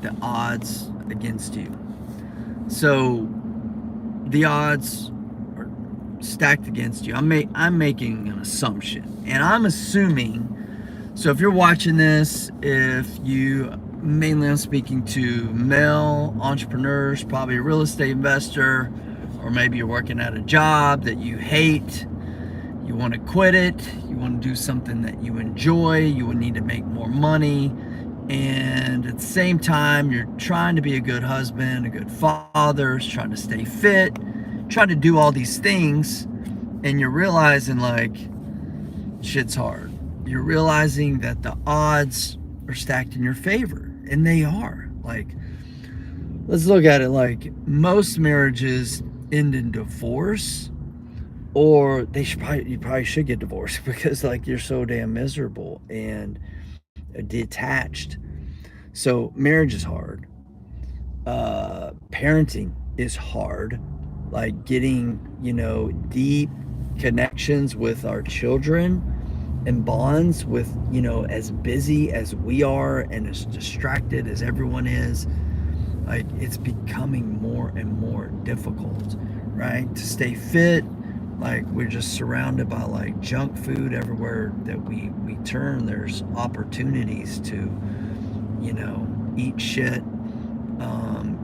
the odds against you. So the odds are stacked against you. I'm making an assumption, and I'm assuming. So if you're watching this, if you mainly I'm speaking to male entrepreneurs, probably a real estate investor, or maybe you're working at a job that you hate. You want to quit it. You want to do something that you enjoy. You would need to make more money. And at the same time, you're trying to be a good husband, a good father, trying to stay fit, trying to do all these things. And you're realizing, like, shit's hard. You're realizing that the odds are stacked in your favor. And they are. Like, let's look at it like most marriages end in divorce, or you probably should get divorced because like you're so damn miserable and detached. So marriage is hard. Parenting is hard. Like getting, deep connections with our children and bonds with, as busy as we are and as distracted as everyone is, like it's becoming more and more difficult, right? To stay fit, like we're just surrounded by like junk food everywhere that we turn. There's opportunities to, eat shit.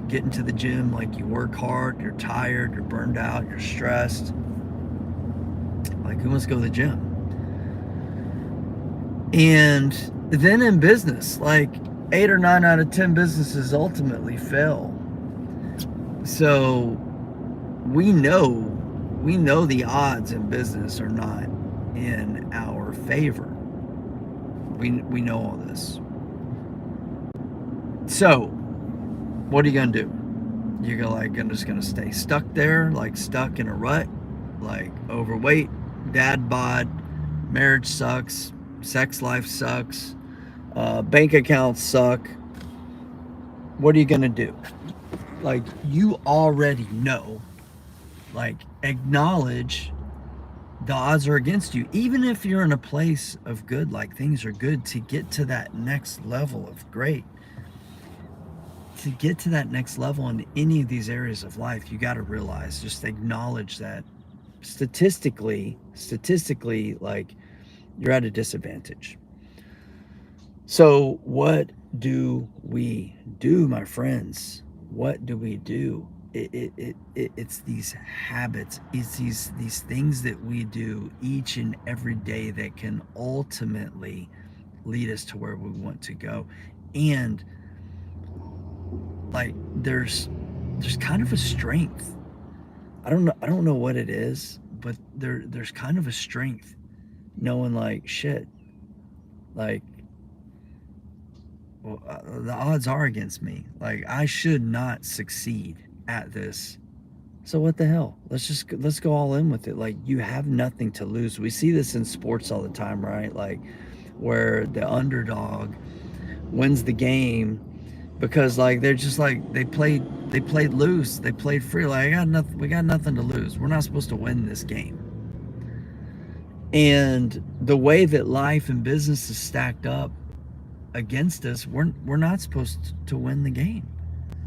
Get into the gym, like you work hard, you're tired, you're burned out, you're stressed. Like who wants to go to the gym? And then in business, like 8 or 9 out of 10 businesses ultimately fail. So we know the odds in business are not in our favor. We know all this. So what are you gonna do? You're gonna like I'm just gonna stay stuck there, like stuck in a rut, like overweight, dad bod, marriage sucks, sex life sucks, bank accounts suck. What are you gonna do? Like you already know. Like acknowledge the odds are against you, even if you're in a place of good, like things are good. To get to that next level of great, to get to that next level in any of these areas of life, you got to realize, just acknowledge that statistically, like you're at a disadvantage. So what do we do, my friends? What do we do? It's these habits, it's these things that we do each and every day that can ultimately lead us to where we want to go. And like there's kind of a strength. I don't know what it is, but there's kind of a strength knowing like shit, like well, the odds are against me. Like I should not succeed at this. So what the hell? Let's go all in with it. Like you have nothing to lose. We see this in sports all the time, right? Like where the underdog wins the game because like they're just like they played loose, they played free. Like I got nothing. We got nothing to lose. We're not supposed to win this game. And the way that life and business is stacked up against us, we're not supposed to win the game.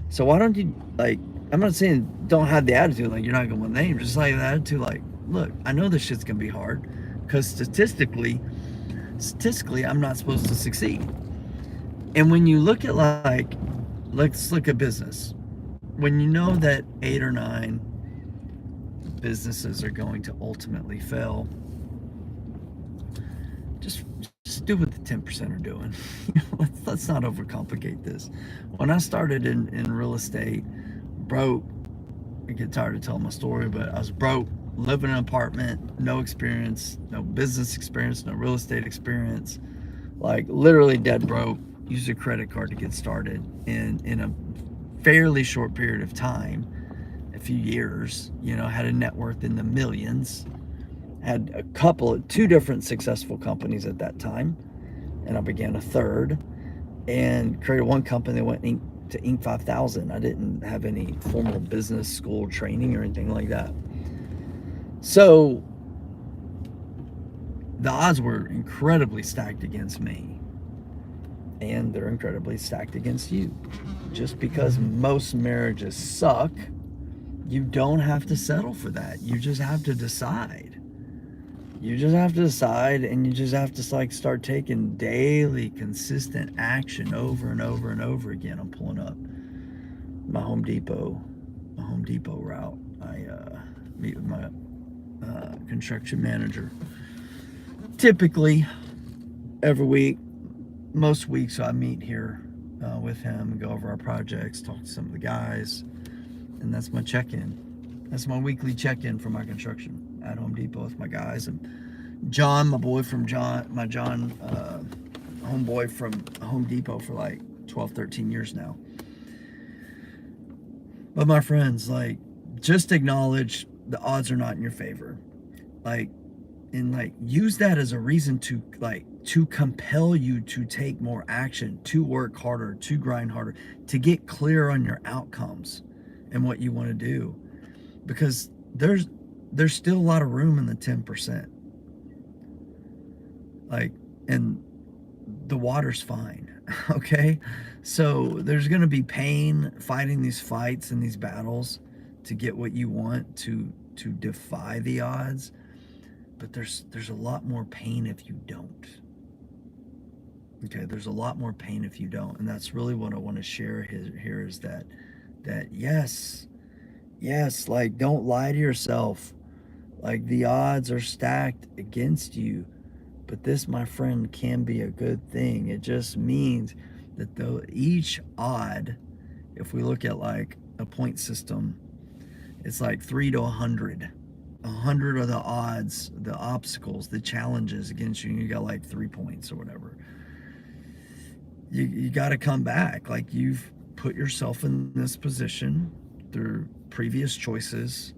So why don't you like? I'm not saying don't have the attitude like you're not gonna win the game. Just like the attitude like, look, I know this shit's gonna be hard because statistically, I'm not supposed to succeed. And when you look at like, let's look at business. When you know that 8 or 9 businesses are going to ultimately fail, just do what the 10% are doing. let's not overcomplicate this. When I started in real estate, broke, I get tired of telling my story, but I was broke, living in an apartment, no experience, no business experience, no real estate experience, like literally dead broke, used a credit card to get started. And in a fairly short period of time, a few years, had a net worth in the millions, had two different successful companies at that time, and I began a third and created one company that went to Inc. 5000. I didn't have any formal business school training or anything like that. So the odds were incredibly stacked against me. and they're incredibly stacked against you. Just because most marriages suck, you don't have to settle for that. You just have to decide. You just have to decide, and you just have to like start taking daily consistent action over and over and over again. I'm pulling up my Home Depot route. I meet with my construction manager typically every week. Most weeks I meet here with him and go over our projects, talk to some of the guys, and that's my check-in. That's my weekly check-in for my construction at Home Depot with my guys. And John, my boy from John, homeboy from Home Depot for like 12, 13 years now. But my friends, like, just acknowledge the odds are not in your favor. Like, and like use that as a reason to compel you to take more action, to work harder, to grind harder, to get clear on your outcomes and what you want to do, because there's still a lot of room in the 10%. Like, and the water's fine. Okay, so there's going to be pain fighting these fights and these battles to get what you want, to defy the odds. But there's a lot more pain if you don't. Okay, there's a lot more pain if you don't, and that's really what I want to share here is that yes, like, don't lie to yourself. Like, the odds are stacked against you, but this, my friend, can be a good thing. It just means that though each odd, if we look at like a point system, it's like 3 to 100. 100 are the odds, the obstacles, the challenges against you, and you got like 3 points or whatever. You got to come back. Like, you've put yourself in this position through previous choices,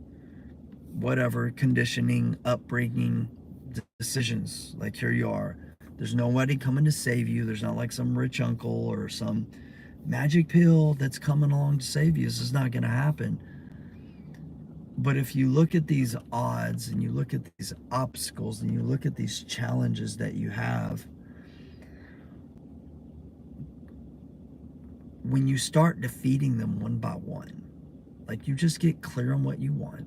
whatever, conditioning, upbringing, decisions. Like, here you are. There's nobody coming to save you. There's not like some rich uncle or some magic pill that's coming along to save you. This is not going to happen. But if you look at these odds and you look at these obstacles and you look at these challenges that you have, when you start defeating them one by one, like, you just get clear on what you want.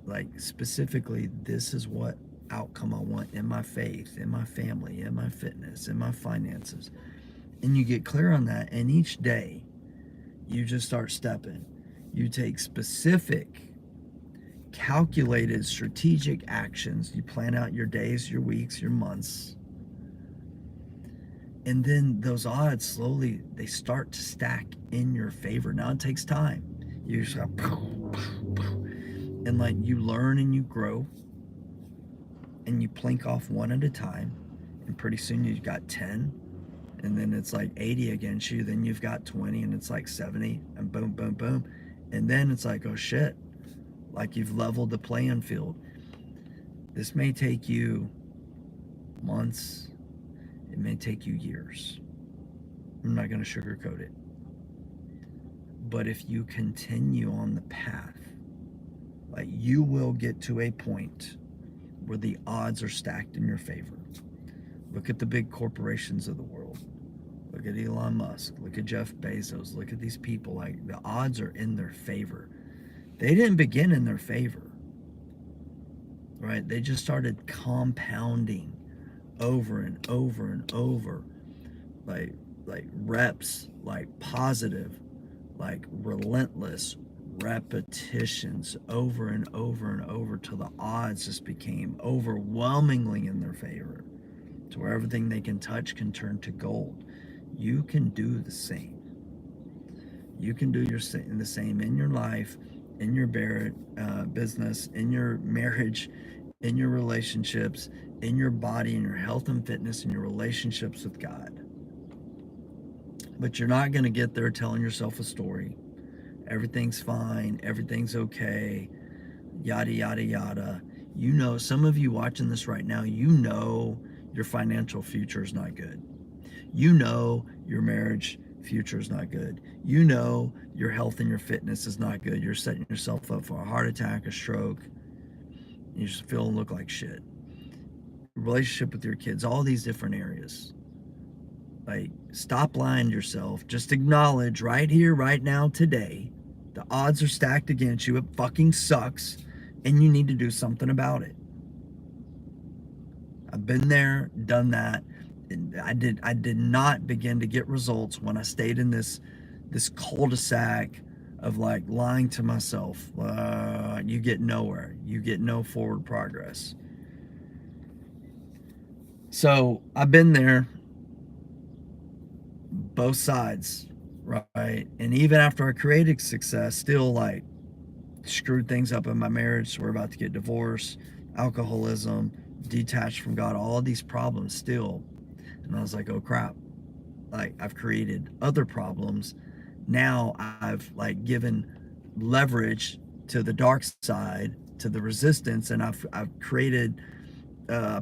Like, specifically, this is what outcome I want in my faith, in my family, in my fitness, in my finances. And you get clear on that, and each day you just start stepping. You take specific, calculated, strategic actions. You plan out your days, your weeks, your months. And then those odds slowly, they start to stack in your favor. Now it takes time. You just go, and like, you learn and you grow, and you plink off one at a time. And pretty soon you've got 10, and then it's like 80 against you. Then you've got 20, and it's like 70, and boom, boom, boom. And then it's like, oh shit, like, you've leveled the playing field. This may take you months, it may take you years. I'm not going to sugarcoat it. But if you continue on the path, like, you will get to a point where the odds are stacked in your favor. Look at the big corporations of the world. Look at Elon Musk. Look at Jeff Bezos. Look at these people. Like, the odds are in their favor. They didn't begin in their favor, right? They just started compounding over and over and over, like reps, like positive, like relentless repetitions over and over and over, till the odds just became overwhelmingly in their favor, to where everything they can touch can turn to gold. You can do the same. You can do the same in your life, in your business, in your marriage, in your relationships, in your body, in your health and fitness, in your relationships with God. But you're not going to get there telling yourself a story. Everything's fine, everything's okay, yada, yada, yada. You know, some of you watching this right now, you know your financial future is not good. You know your marriage future is not good. You know your health and your fitness is not good. You're setting yourself up for a heart attack, a stroke. You just feel and look like shit. Relationship with your kids, all these different areas. Like, stop lying to yourself. Just acknowledge right here, right now, today, the odds are stacked against you. It fucking sucks, and you need to do something about it. I've been there, done that. I did not begin to get results when I stayed in this cul-de-sac of like lying to myself. You get nowhere. You get no forward progress. So I've been there, both sides, right? And even after I created success, still like screwed things up in my marriage. So we're about to get divorced, alcoholism, detached from God, all of these problems still. And I was like, oh crap, like I've created other problems. Now I've like given leverage to the dark side, to the resistance, and I've created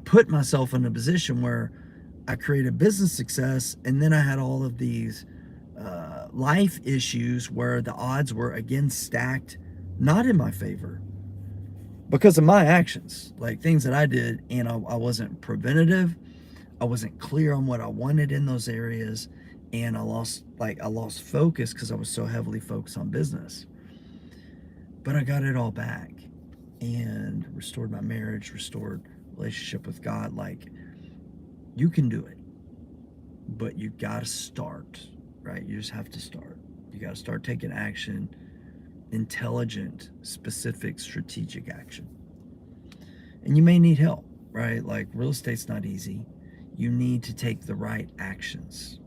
put myself in a position where I created business success, and then I had all of these life issues where the odds were again stacked not in my favor because of my actions, like things that I did, and I wasn't preventative. I wasn't clear on what I wanted in those areas, and I lost focus because I was so heavily focused on business. But I got it all back and restored my marriage, restored relationship with God. Like, you can do it, but you got to start, right? You just have to start. You got to start taking action, intelligent, specific, strategic action. And you may need help, right? Like, real estate's not easy. You need to take the right actions.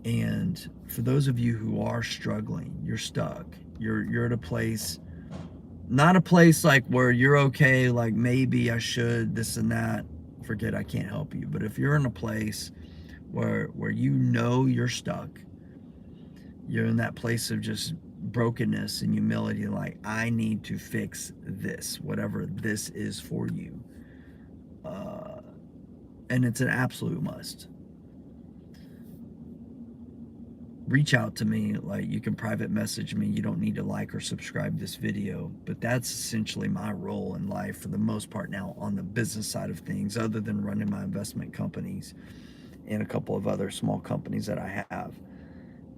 And for those of you who are struggling, you're stuck. You're at a place, not a place like where you're okay, like maybe I should this and that. Forget, I can't help you. But if you're in a place where you know you're stuck, you're in that place of just brokenness and humility, like I need to fix this, whatever this is for you. Uh, and it's an absolute must. Reach out to me. Like, you can private message me. You don't need to like or subscribe this video, but that's essentially my role in life for the most part now on the business side of things, other than running my investment companies and a couple of other small companies that I have,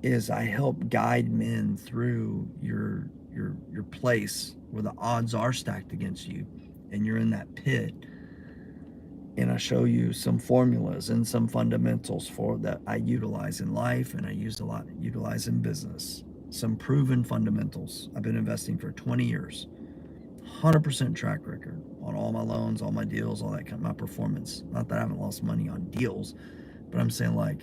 is I help guide men through your place where the odds are stacked against you and you're in that pit, and I show you some formulas and some fundamentals for that I utilize in life and I utilize in business. Some proven fundamentals. I've been investing for 20 years. 100% track record on all my loans, all my deals, all that kind of my performance. Not that I haven't lost money on deals, but I'm saying like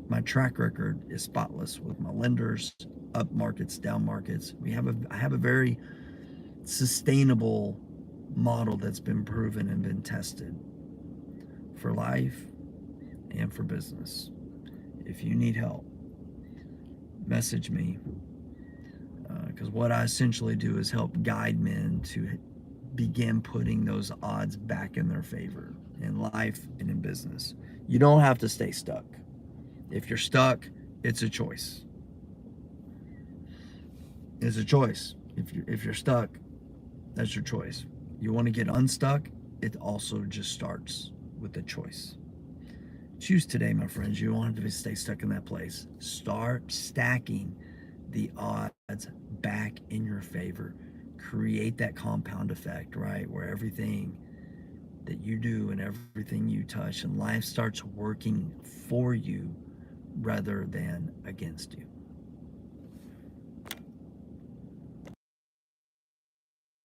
my track record is spotless with my lenders, up markets, down markets. I have a very sustainable model that's been proven and been tested for life and for business. If you need help, message me, because what I essentially do is help guide men to begin putting those odds back in their favor in life and in business. You don't have to stay stuck. If you're stuck, it's a choice. It's a choice. If you're stuck, that's your choice. You want to get unstuck, it also just starts with a choice. Choose today, my friends. You don't have to stay stuck in that place. Start stacking the odds back in your favor. Create that compound effect, right? Where everything that you do and everything you touch and life starts working for you rather than against you.